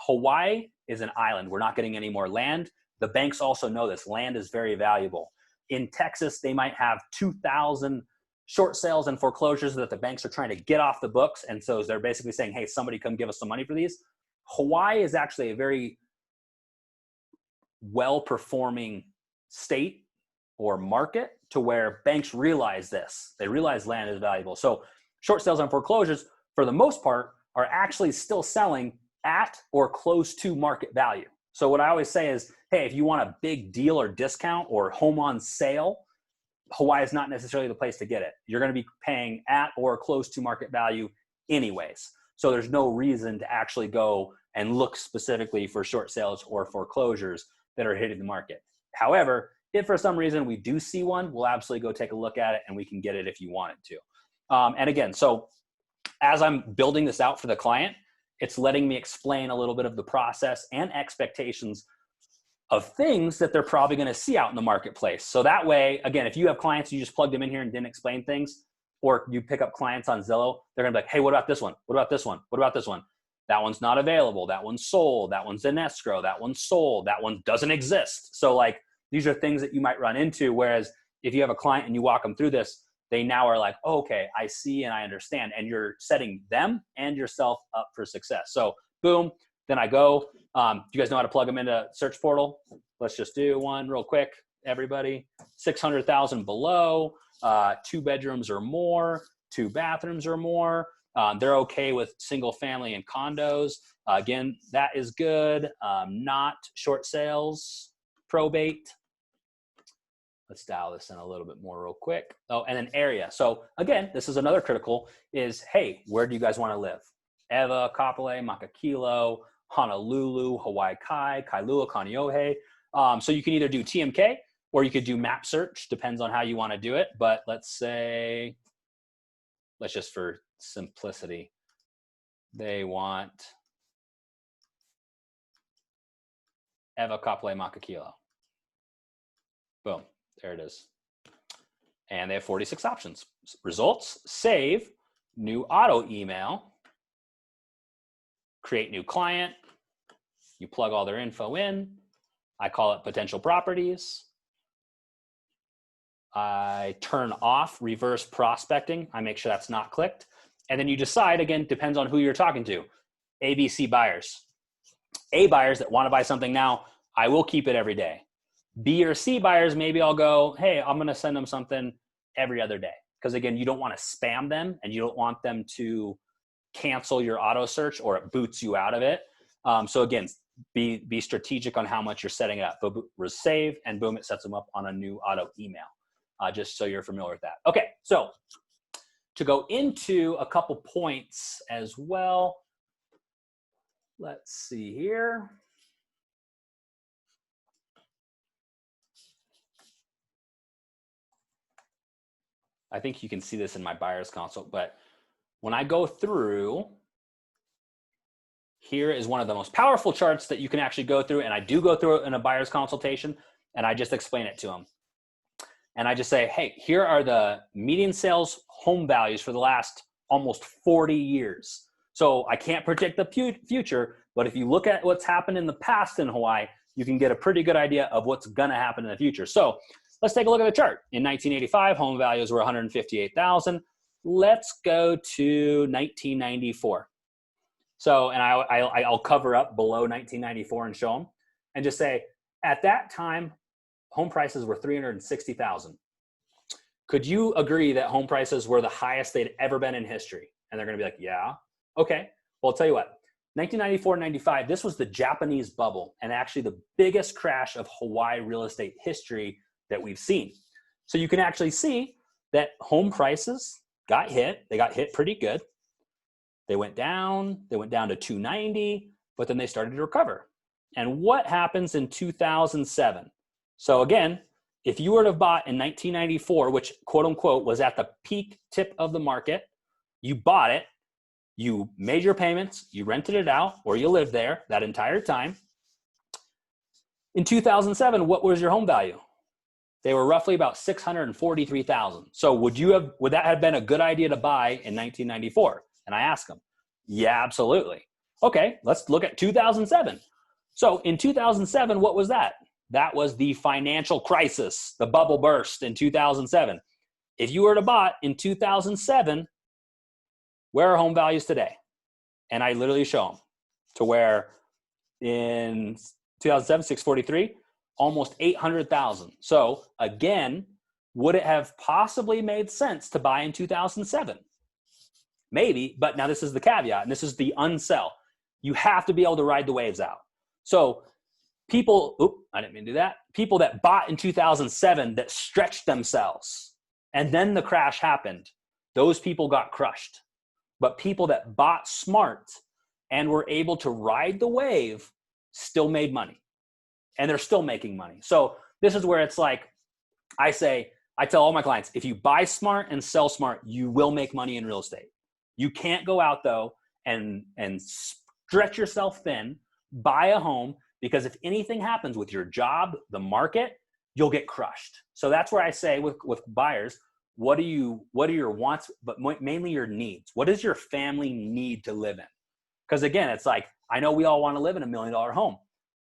Hawaii is an island. We're not getting any more land. The banks also know this. Land is very valuable. In Texas, they might have 2,000 short sales and foreclosures that the banks are trying to get off the books. And so they're basically saying, hey, somebody come give us some money for these. Hawaii is actually a very well-performing state or market to where banks realize this. They realize land is valuable. So short sales and foreclosures, for the most part, are actually still selling at or close to market value. So what I always say is, hey, if you want a big deal or discount or home on sale, Hawaii is not necessarily the place to get it. You're going to be paying at or close to market value anyways. So there's no reason to actually go and look specifically for short sales or foreclosures that are hitting the market. However, if for some reason we do see one, we'll absolutely go take a look at it and we can get it if you wanted to. And again, so as I'm building this out for the client, it's letting me explain a little bit of the process and expectations of things that they're probably going to see out in the marketplace. So that way, again, if you have clients, you just plugged them in here and didn't explain things, or you pick up clients on Zillow, they're going to be like, hey, what about this one? What about this one? What about this one? That one's not available. That one's sold. That one's in escrow. That one's sold. That one doesn't exist. So like, these are things that you might run into. Whereas if you have a client and you walk them through this, they now are like, oh, okay, I see and I understand. And you're setting them and yourself up for success. So boom, then I go. Do you guys know how to plug them into Search Portal? Let's just do one real quick, everybody. 600,000 below, 2 bedrooms or more, 2 bathrooms or more. They're okay with single family and condos. Again, that is good. Not short sales, probate. Let's dial this in a little bit more real quick. Oh, and then area. So again, this is another critical is, hey, where do you guys want to live? Ewa, Kapolei, Makakilo, Honolulu, Hawaii Kai, Kailua, Kaneohe. So you can either do TMK or you could do map search, depends on how you want to do it. But let's say, let's just for simplicity, they want Ewa, Kapolei, Makakilo. Boom, there it is. And they have 46 options. Results, save, new auto email, create new client. You plug all their info in. I call it potential properties. I turn off reverse prospecting. I make sure that's not clicked. And then you decide, again, depends on who you're talking to. A, B, C buyers. A buyers that want to buy something now, I will keep it every day. B or C buyers, maybe I'll go, hey, I'm going to send them something every other day. Because again, you don't want to spam them and you don't want them to cancel your auto search or it boots you out of it. So again, be strategic on how much you're setting it up. Save and boom, it sets them up on a new auto email. Just so you're familiar with that. Okay, so to go into a couple points as well. Let's see here. I think you can see this in my buyer's consult, but when I go through, here is one of the most powerful charts that you can actually go through, and I do go through it in a buyer's consultation, and I just explain it to them. And I just say, hey, here are the median sales home values for the last almost 40 years. So I can't predict the future, but if you look at what's happened in the past in Hawaii, you can get a pretty good idea of what's gonna happen in the future. So let's take a look at the chart. In 1985, home values were 158,000. Let's go to 1994. So, and I'll cover up below 1994 and show them and just say, at that time, home prices were 360,000. Could you agree that home prices were the highest they'd ever been in history? And they're gonna be like, yeah. Okay, well, I'll tell you what, 1994, 95, this was the Japanese bubble and actually the biggest crash of Hawaii real estate history that we've seen. So you can actually see that home prices got hit. They got hit pretty good. They went down to 290, but then they started to recover. And what happens in 2007? So again, if you were to have bought in 1994, which quote unquote was at the peak tip of the market, you bought it, you made your payments, you rented it out, or you lived there that entire time. In 2007, what was your home value? They were roughly about 643,000. So would that have been a good idea to buy in 1994? And I ask them, yeah, absolutely. Okay, let's look at 2007. So in 2007, what was that? That was the financial crisis. The bubble burst in 2007. If you were to buy in 2007, where are home values today? And I literally show them to where in 2007, 643, almost 800,000. So again, would it have possibly made sense to buy in 2007? Maybe, but now this is the caveat, and this is the unsell. You have to be able to ride the waves out. So people, I didn't mean to do that. People that bought in 2007 that stretched themselves, and then the crash happened, those people got crushed. But people that bought smart and were able to ride the wave still made money. And they're still making money. So this is where it's like, I tell all my clients, if you buy smart and sell smart, you will make money in real estate. You can't go out though and stretch yourself thin, buy a home, because if anything happens with your job, the market, you'll get crushed. So that's where I say with buyers, what are your wants, but mainly your needs? What does your family need to live in? Because again, it's like, I know we all want to live in $1 million home,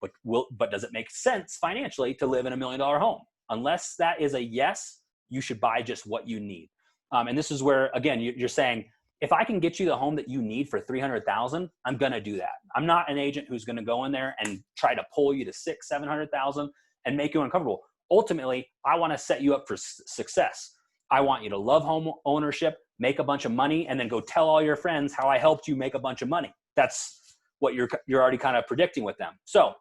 but does it make sense financially to live in $1 million home? Unless that is a yes, you should buy just what you need. And this is where, again, you're saying, if I can get you the home that you need for $300,000, I'm going to do that. I'm not an agent who's going to go in there and try to pull you to $600,000, $700,000 and make you uncomfortable. Ultimately, I want to set you up for success. I want you to love home ownership, make a bunch of money, and then go tell all your friends how I helped you make a bunch of money. That's what you're already kind of predicting with them. So,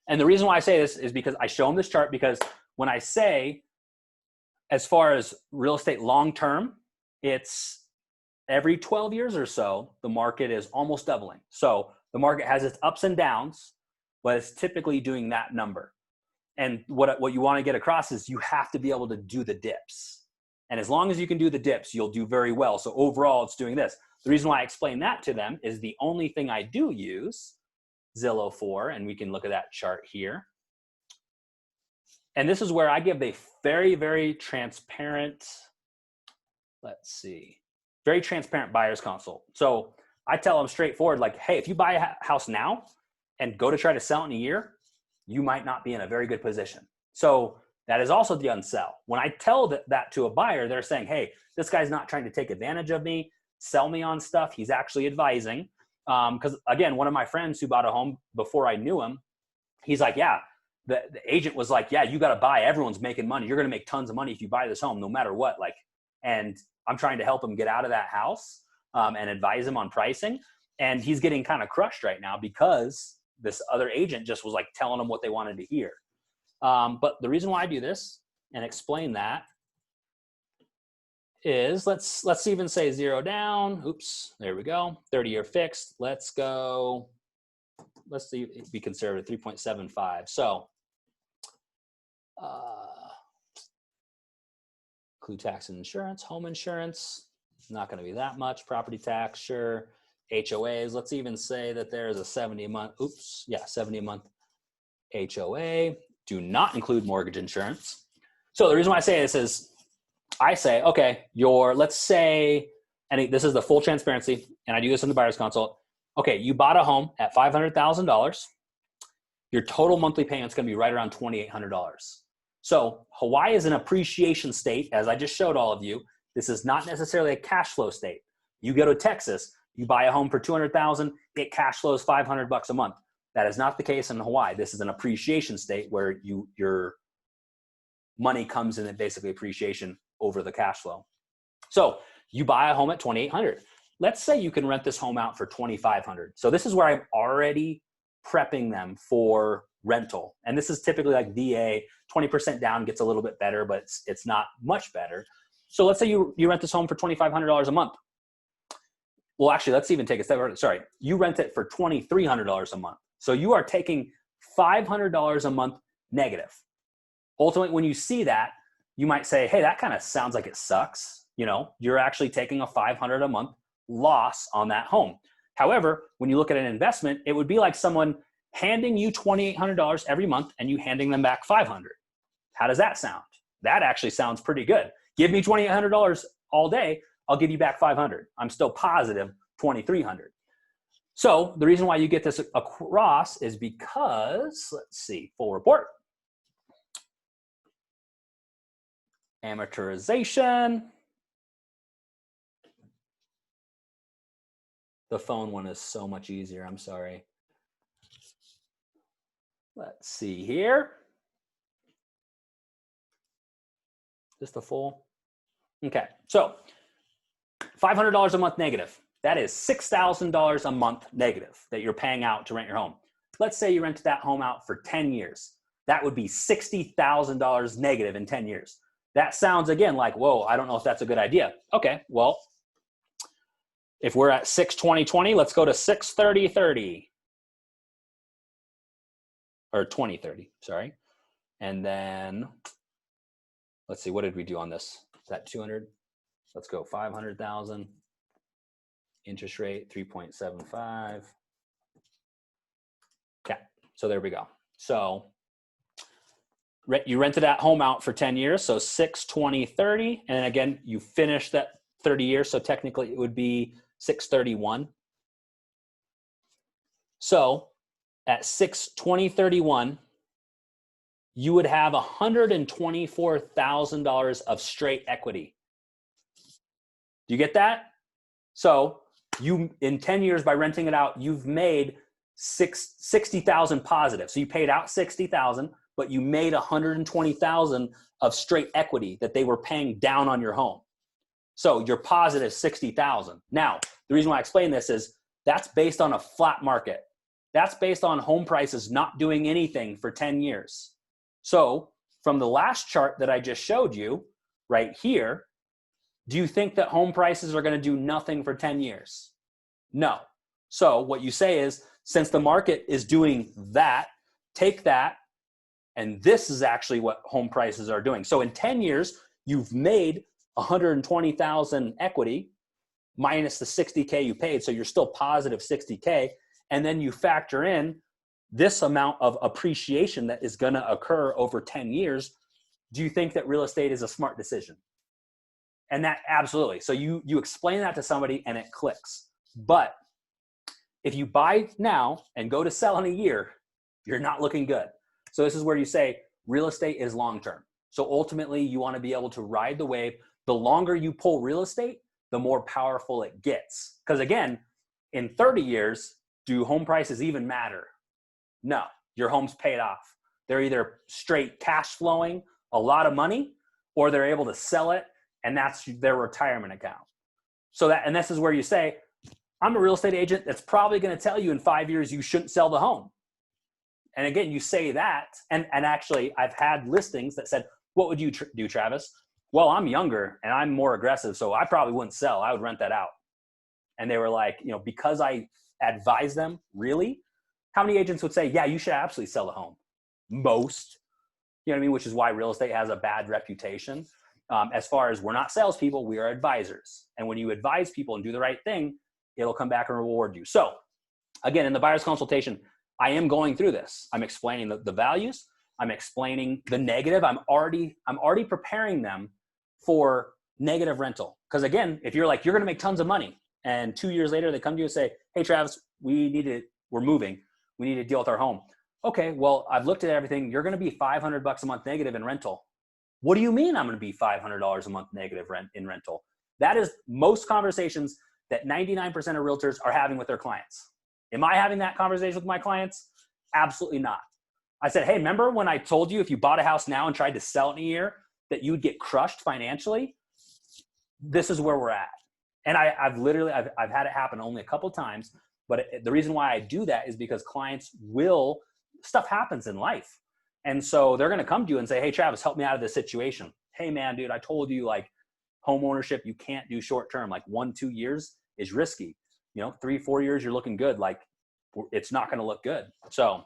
and the reason why I say this is because I show them this chart, because when I say, as far as real estate long-term, it's every 12 years or so, the market is almost doubling. So the market has its ups and downs, but it's typically doing that number. And what you want to get across is you have to be able to do the dips. And as long as you can do the dips, you'll do very well. So overall, it's doing this. The reason why I explain that to them is the only thing I do use Zillow for, and we can look at that chart here. And this is where I give a very, very transparent, very transparent buyer's consult. So I tell them straightforward, like, hey, if you buy a house now and go to try to sell it in a year, you might not be in a very good position. So that is also the unsell. When I tell that to a buyer, they're saying, hey, this guy's not trying to take advantage of me, sell me on stuff. He's actually advising. Because again, one of my friends who bought a home before I knew him, he's like, yeah, the agent was like, yeah, you got to buy. Everyone's making money. You're going to make tons of money if you buy this home, no matter what. Like, and I'm trying to help him get out of that house and advise him on pricing. And he's getting kind of crushed right now because this other agent just was like telling him what they wanted to hear. But the reason why I do this and explain that is, let's even say 0 down. Oops, there we go. 30-year fixed. Let's go. Let's be conservative, 3.75. So include tax and insurance, home insurance, not going to be that much. Property tax, sure. HOAs, let's even say that there's a 70 a month. Oops, yeah, 70 a month HOA. Do not include mortgage insurance. So the reason why I say this is, I say, okay, let's say, and this is the full transparency, and I do this in the buyer's consult. Okay, you bought a home at $500,000. Your total monthly payment's going to be right around $2,800. So Hawaii is an appreciation state, as I just showed all of you. This is not necessarily a cash flow state. You go to Texas, you buy a home for $200,000, it cash flows $500 a month. That is not the case in Hawaii. This is an appreciation state where your money comes in at basically appreciation over the cash flow. So you buy a home at $2,800. Let's say you can rent this home out for $2,500. So this is where I'm already prepping them for rental. And this is typically like VA, 20% down gets a little bit better, but it's not much better. So let's say you rent this home for $2,500 a month. Well, actually, let's even take a step further. Sorry, you rent it for $2,300 a month. So you are taking $500 a month negative. Ultimately, when you see that, you might say, hey, that kind of sounds like it sucks. You know, you're actually taking a $500 a month loss on that home. However, when you look at an investment, it would be like someone handing you $2,800 every month and you handing them back $500. How does that sound? That actually sounds pretty good. Give me $2,800 all day, I'll give you back $500. I'm still positive $2,300. So the reason why you get this across is because, let's see, full report. Amortization. The phone one is so much easier, I'm sorry. Let's see here. Just the full. Okay, so $500 a month negative. That is $6,000 a month negative that you're paying out to rent your home. Let's say you rented that home out for 10 years. That would be $60,000 negative in 10 years. That sounds, again, like, whoa, I don't know if that's a good idea. Okay, well, if we're at 6/20/20, let's go to 6/30/30. Or 20/30, sorry. And then, let's see, what did we do on this? Is that 200? Let's go 500,000. Interest rate, 3.75. Okay, so there we go. So you rented that home out for 10 years, so 6/20/30. And then again, you finish that 30 years, so technically it would be 6/31. So at 6/20/31, you would have $124,000 of straight equity. Do you get that? So you, in 10 years by renting it out, you've made 60,000 positive. So you paid out 60,000, but you made 120,000 of straight equity that they were paying down on your home. So you're positive 60,000. Now, the reason why I explain this is that's based on a flat market. That's based on home prices not doing anything for 10 years. So from the last chart that I just showed you right here, do you think that home prices are going to do nothing for 10 years? No. So what you say is, since the market is doing that, take that, and this is actually what home prices are doing. So in 10 years, you've made 120,000 equity minus the 60K you paid. So you're still positive 60K. And then you factor in this amount of appreciation that is going to occur over 10 years. Do you think that real estate is a smart decision? And that absolutely. So you explain that to somebody and it clicks. But if you buy now and go to sell in a year, you're not looking good. So this is where you say real estate is long-term. So ultimately you want to be able to ride the wave. The longer you pull real estate, the more powerful it gets. Because again, in 30 years, do home prices even matter? No, your home's paid off. They're either straight cash flowing a lot of money, or they're able to sell it, and that's their retirement account. So that, and this is where you say, I'm a real estate agent that's probably going to tell you in 5 years you shouldn't sell the home. And again, you say that, and actually I've had listings that said, what would you do, Travis? well, I'm younger and I'm more aggressive, so I probably wouldn't sell. I would rent that out. And they were like, because I advise them, really, how many agents would say, yeah, you should absolutely sell the home? Most, you know what I mean? Which is why real estate has a bad reputation. As far as we're not salespeople, we are advisors. And when you advise people and do the right thing, it'll come back and reward you. So again, in the buyer's consultation, I am going through this. I'm explaining the values. I'm explaining the negative. I'm already preparing them for negative rental. Because again, if you're like, you're going to make tons of money, and 2 years later they come to you and say, hey, Travis, we're moving. We need to deal with our home. Okay, well, I've looked at everything. You're going to be $500 a month negative in rental. What do you mean I'm going to be $500 a month negative in rental? That is most conversations that 99% of realtors are having with their clients. Am I having that conversation with my clients? Absolutely not. I said, hey, remember when I told you if you bought a house now and tried to sell it in a year that you would get crushed financially? This is where we're at. And I've had it happen only a couple of times, but the reason why I do that is because stuff happens in life. And so they're going to come to you and say, hey, Travis, help me out of this situation. Hey, man, dude, I told you, like, home ownership, you can't do short term. Like 1-2 years is risky. 3-4 years, you're looking good. Like, it's not going to look good. So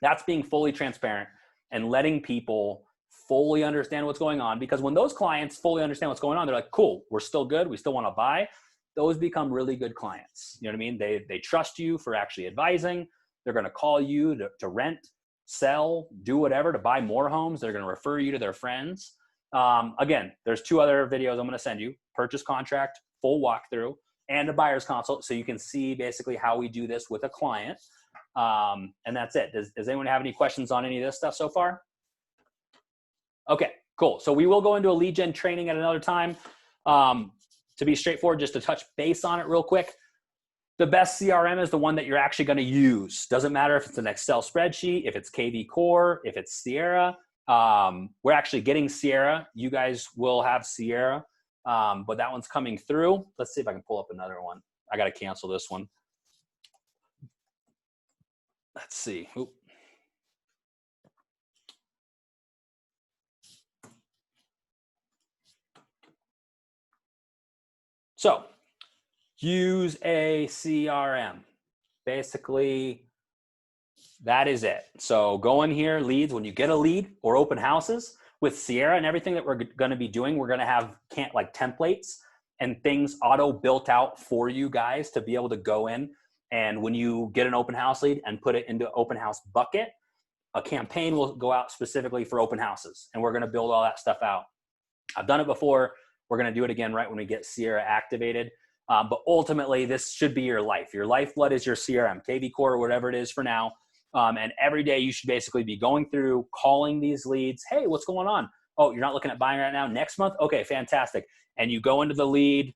that's being fully transparent and letting people fully understand what's going on. Because when those clients fully understand what's going on, they're like, cool, we're still good. We still want to buy. Those become really good clients. You know what I mean? They trust you for actually advising. They're going to call you to rent, sell, do whatever, to buy more homes. They're going to refer you to their friends. Again, there's 2 other videos I'm going to send you: purchase contract, full walkthrough, and a buyer's consult. So you can see basically how we do this with a client. And that's it. Does anyone have any questions on any of this stuff so far? Okay, cool. So we will go into a lead gen training at another time. To be straightforward, just to touch base on it real quick. The best CRM is the one that you're actually going to use. Doesn't matter if it's an Excel spreadsheet, if it's KV Core, if it's Sierra. We're actually getting Sierra. You guys will have Sierra, but that one's coming through. Let's see if I can pull up another one. I got to cancel this one. Let's see. Oop. So use a CRM. Basically, that is it. So go in here, leads. When you get a lead or open houses with Sierra and everything that we're going to be doing, we're going to have templates and things auto built out for you guys to be able to go in. And when you get an open house lead and put it into open house bucket, a campaign will go out specifically for open houses. And we're going to build all that stuff out. I've done it before. We're going to do it again right when we get Sierra activated. But ultimately, this should be your life. Your lifeblood is your CRM, KV Core, or whatever it is for now. And every day you should basically be going through, calling these leads. Hey, what's going on? Oh, you're not looking at buying right now? Next month? Okay, fantastic. And you go into the lead.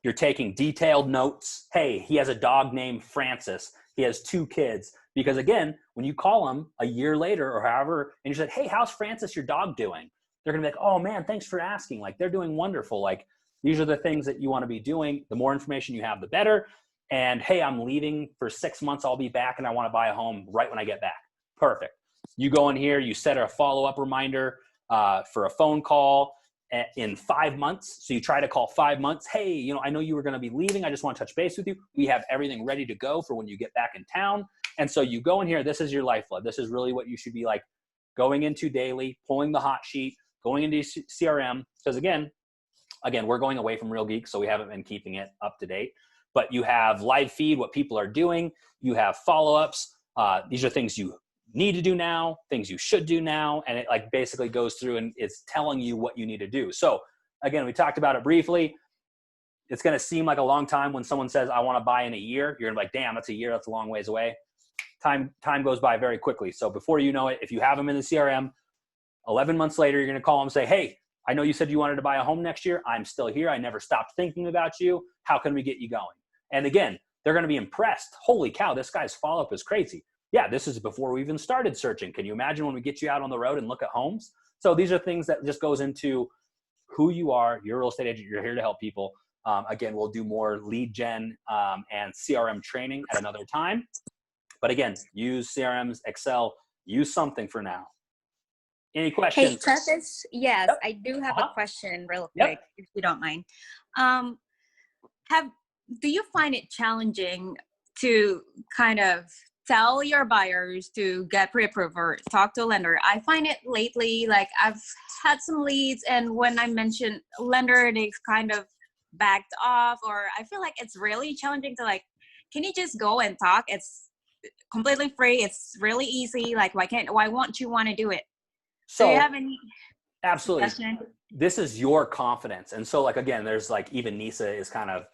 You're taking detailed notes. Hey, he has a dog named Francis. He has 2 kids. Because again, when you call him a year later or however, and you said, hey, how's Francis, your dog, doing? They're going to be like, oh man, thanks for asking. Like, they're doing wonderful. Like, these are the things that you want to be doing. The more information you have, the better. And hey, I'm leaving for 6 months. I'll be back and I want to buy a home right when I get back. Perfect. You go in here, you set a follow-up reminder for a phone call in 5 months. So you try to call 5 months. Hey, I know you were going to be leaving. I just want to touch base with you. We have everything ready to go for when you get back in town. And so you go in here. This is your lifeblood. This is really what you should be like going into daily, pulling the hot sheet, going into CRM. Because again, we're going away from Real Geeks, so we haven't been keeping it up to date. But you have live feed, what people are doing. You have follow-ups. These are things you need to do now, things you should do now. And it like basically goes through and it's telling you what you need to do. So again, we talked about it briefly. It's going to seem like a long time when someone says, I want to buy in a year. You're going to be like, damn, that's a year. That's a long ways away. Time goes by very quickly. So before you know it, if you have them in the CRM, 11 months later, you're going to call them and say, hey, I know you said you wanted to buy a home next year. I'm still here. I never stopped thinking about you. How can we get you going? And again, they're going to be impressed. Holy cow, this guy's follow-up is crazy. Yeah, this is before we even started searching. Can you imagine when we get you out on the road and look at homes? So these are things that just goes into who you are. You're a real estate agent. You're here to help people. Again, we'll do more lead gen and CRM training at another time. But again, use CRMs, Excel, use something for now. Any Hey, questions? Travis, yes, Yep. I do have a Uh-huh. question real Yep. quick, if you don't mind. Um, have do you find it challenging to kind of tell your buyers to get pre-approved or talk to a lender? I find it lately, like I've had some leads, and when I mention lender, they've kind of backed off, or I feel like it's really challenging to like, can you just go and talk? It's completely free. It's really easy. Like, why won't you want to do it? Do you So have any absolutely. suggestion? This is your confidence. And so like, again, there's like, even NISA is kind of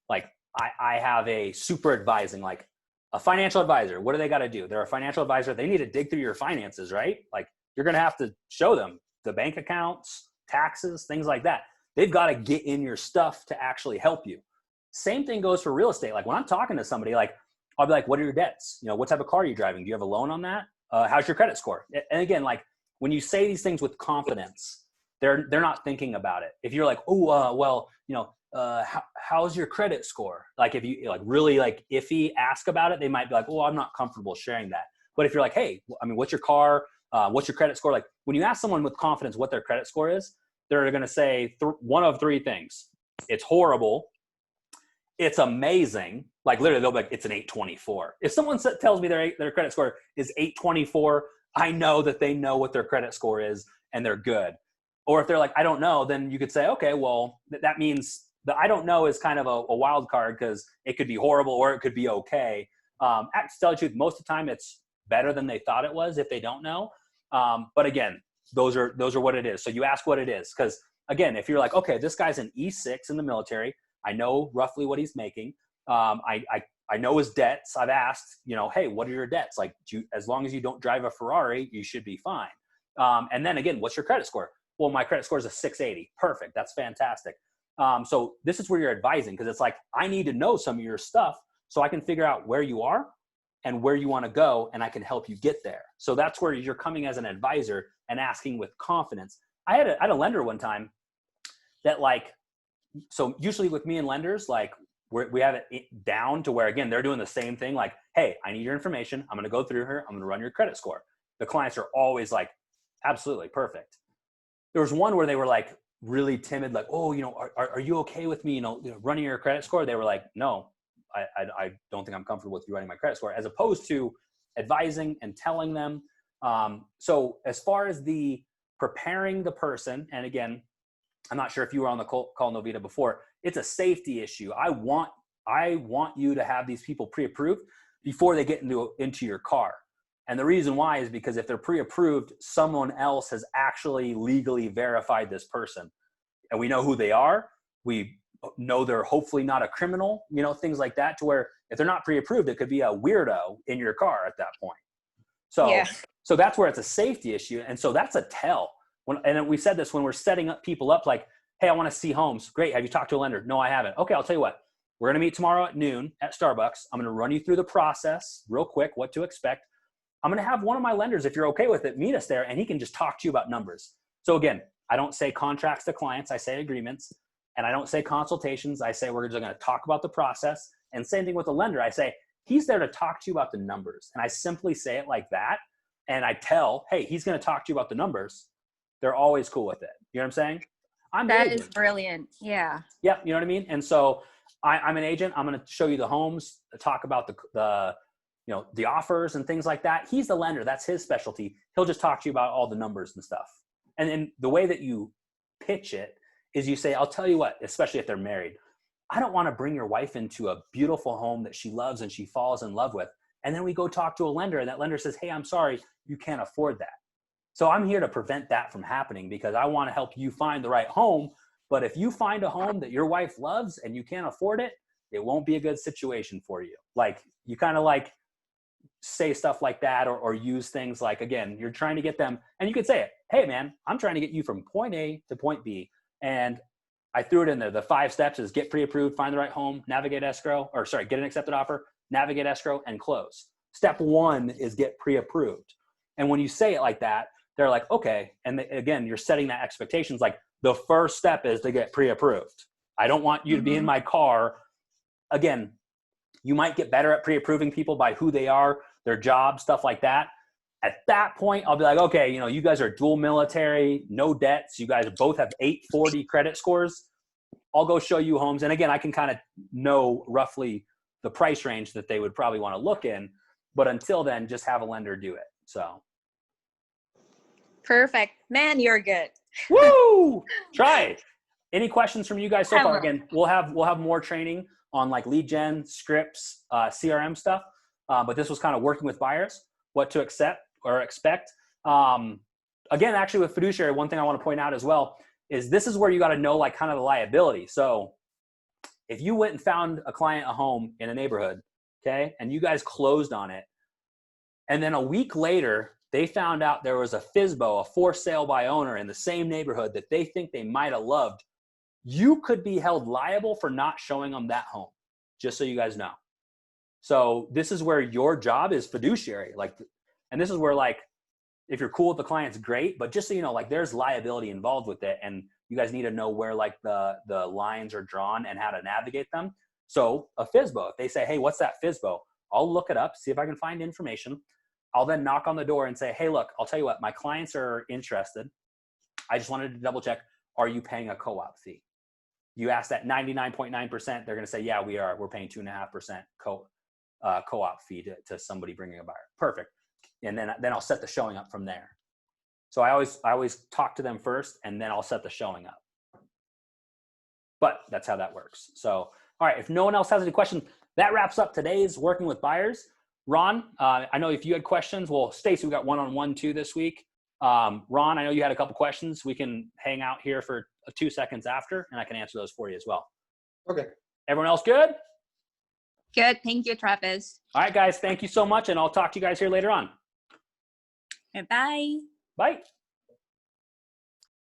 like, I have a super advising, like a financial advisor. What do they got to do? They're a financial advisor. They need to dig through your finances, right? Like you're going to have to show them the bank accounts, taxes, things like that. They've got to get in your stuff to actually help you. Same thing goes for real estate. Like when I'm talking to somebody, like I'll be like, what are your debts? You know, what type of car are you driving? Do you have a loan on that? How's your credit score? And again, like when you say these things with confidence, they're not thinking about it. If you're like, oh, well, you know, how's your credit score? Like if you like really like iffy ask about it, they might be like, oh, I'm not comfortable sharing that. But if you're like, hey, I mean, what's your car? What's your credit score? Like when you ask someone with confidence what their credit score is, they're going to say one of three things. It's horrible. It's amazing. Like literally they'll be like, it's an 824. If someone tells me their credit score is 824, I know that they know what their credit score is and they're good. Or if they're like, I don't know, then you could say, okay, well, that means the I don't know is kind of a wild card because it could be horrible or it could be okay. To tell you the truth, most of the time it's better than they thought it was if they don't know. But again, those are what it is. So you ask what it is. Because again, if you're like, okay, this guy's an E6 in the military, I know roughly what he's making. I know his debts. I've asked, you know, hey, what are your debts? Like, as long as you don't drive a Ferrari, you should be fine. And then again, what's your credit score? Well, my credit score is a 680. Perfect. That's fantastic. So this is where you're advising because it's like, I need to know some of your stuff so I can figure out where you are and where you want to go and I can help you get there. So that's where you're coming as an advisor and asking with confidence. I had a lender one time that like, so usually with me and lenders, like we have it down to where, again, they're doing the same thing. Like, hey, I need your information. I'm going to go through here. I'm going to run your credit score. The clients are always like, absolutely perfect. There was one where they were like really timid, like, oh, you know, are you okay with me, you know, running your credit score? They were like, no, I don't think I'm comfortable with you running my credit score, as opposed to advising and telling them. So as far as the preparing the person, and again, I'm not sure if you were on the call Novita before, it's a safety issue. I want you to have these people pre-approved before they get into your car. And the reason why is because if they're pre-approved, someone else has actually legally verified this person. And we know who they are. We know they're hopefully not a criminal, you know, things like that, to where if they're not pre-approved, it could be a weirdo in your car at that point. So, Yeah. so that's where it's a safety issue. And so that's a tell. And we said this when we're setting up people up, like, hey, I want to see homes. Great. Have you talked to a lender? No, I haven't. Okay, I'll tell you what. We're going to meet tomorrow at noon at Starbucks. I'm going to run you through the process real quick, what to expect. I'm going to have one of my lenders, if you're okay with it, meet us there, and he can just talk to you about numbers. So again, I don't say contracts to clients. I say agreements. And I don't say consultations. I say we're just going to talk about the process. And same thing with the lender. I say, he's there to talk to you about the numbers. And I simply say it like that. And I tell, hey, he's going to talk to you about the numbers. They're always cool with it. You know what I'm saying? I'm the That agent. is brilliant. Yeah. Yeah, you know what I mean? And so I'm an agent. I'm going to show you the homes, talk about the you know, the offers and things like that. He's the lender. That's his specialty. He'll just talk to you about all the numbers and stuff. And then the way that you pitch it is you say, I'll tell you what, especially if they're married, I don't want to bring your wife into a beautiful home that she loves and she falls in love with. And then we go talk to a lender and that lender says, hey, I'm sorry, you can't afford that. So I'm here to prevent that from happening because I want to help you find the right home. But if you find a home that your wife loves and you can't afford it, it won't be a good situation for you. Like you kind of like say stuff like that or use things like, again, you're trying to get them and you could say it. Hey man, I'm trying to get you from point A to point B. And I threw it in there. The 5 steps is get pre-approved, find the right home, navigate escrow, get an accepted offer, navigate escrow, and close. Step 1 is get pre-approved. And when you say it like that, they're like, okay. And again, you're setting that expectations. Like the first step is to get pre-approved. I don't want you to be in my car. Again, you might get better at pre-approving people by who they are, their job, stuff like that. At that point, I'll be like, okay, you know, you guys are dual military, no debts. You guys both have 840 credit scores. I'll go show you homes. And again, I can kind of know roughly the price range that they would probably want to look in. But until then, just have a lender do it. So. Perfect. Man, you're good. Woo! Try it. Any questions from you guys so far? Hello. Again, we'll have more training on like lead gen, scripts, CRM stuff. But this was kind of working with buyers, what to accept or expect. Again, actually with fiduciary, one thing I want to point out as well is this is where you got to know like kind of the liability. So if you went and found a client a home in a neighborhood, okay, and you guys closed on it, and then a week later, they found out there was a FSBO, a for sale by owner in the same neighborhood that they think they might have loved, you could be held liable for not showing them that home, just so you guys know. So this is where your job is fiduciary. Like, and this is where like, if you're cool with the clients, great. But just so you know, like there's liability involved with it. And you guys need to know where like the lines are drawn and how to navigate them. So a FSBO, if they say, hey, what's that FSBO? I'll look it up, see if I can find information. I'll then knock on the door and say, hey, look, I'll tell you what, my clients are interested. I just wanted to double check. Are you paying a co-op fee? You ask that 99.9%, they're going to say, yeah, we are. We're paying 2.5% co-op fee to somebody bringing a buyer. Perfect. And then I'll set the showing up from there. So I always talk to them first, and then I'll set the showing up. But that's how that works. So, all right, if no one else has any questions, that wraps up today's Working with Buyers. Ron, I know if you had questions, well, Stacey, we got one-on-one too this week. Ron, I know you had a couple questions. We can hang out here for 2 seconds after, and I can answer those for you as well. Okay. Everyone else good? Good. Thank you, Travis. All right, guys, thank you so much, and I'll talk to you guys here later on. Bye. Bye.